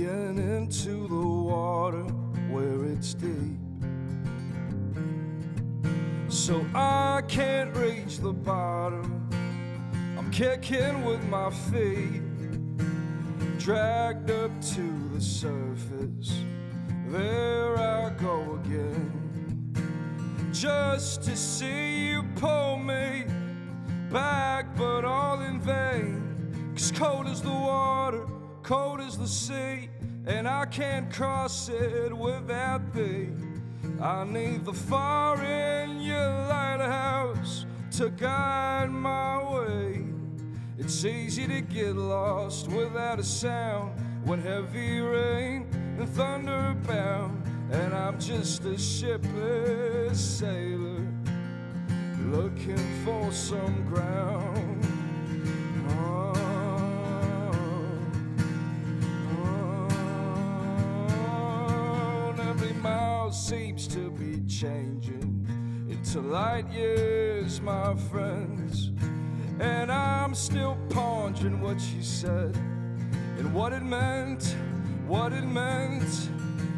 again into the water where it's deep. So I can't reach the bottom, I'm kicking with my feet, dragged up to the surface. There I go again, just to see you pull me back, but all in vain. 'Cause cold is the water, cold is the sea, and I can't cross it without thee. I need the fire in your lighthouse to guide my way. It's easy to get lost without a sound when heavy rain and thunder abound, and I'm just a shipless sailor looking for some ground. Every mile seems to be changing into light years, my friends, and I'm still pondering what she said and what it meant, what it meant.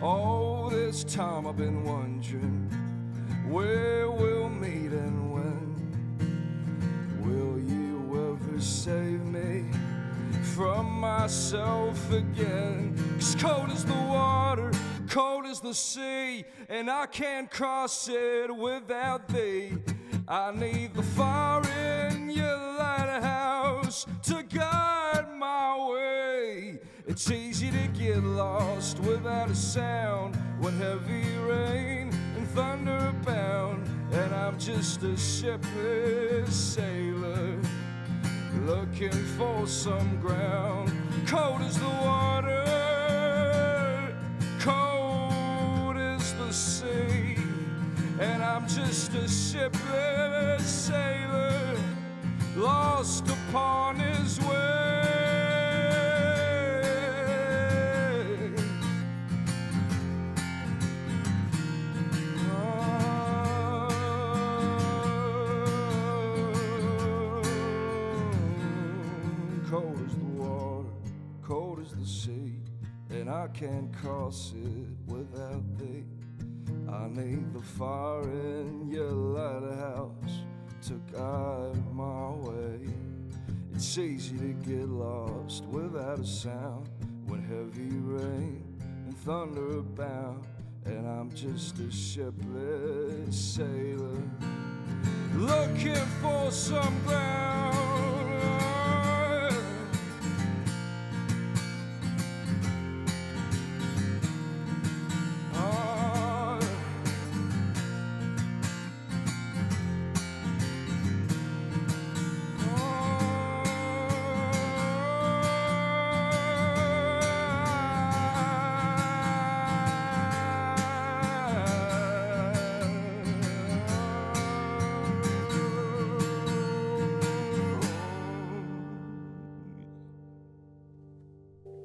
All this time I've been wondering where we'll meet and when. Will you ever save me from myself again? 'Cause cold is the water, cold is the sea, and I can't cross it without thee. I need the fire in your lighthouse to guide my way. It's easy to get lost without a sound when heavy rain and thunder abound, and I'm just a shipless sailor looking for some ground. Cold is the water, cold is the sea, and I'm just a shipless sailor lost upon his way. Cold is the water, cold is the sea, and I can't cross it without thee. I need the fire in your lighthouse to guide my way. It's easy to get lost without a sound when heavy rain and thunder abound, and I'm just a shipless sailor looking for some ground.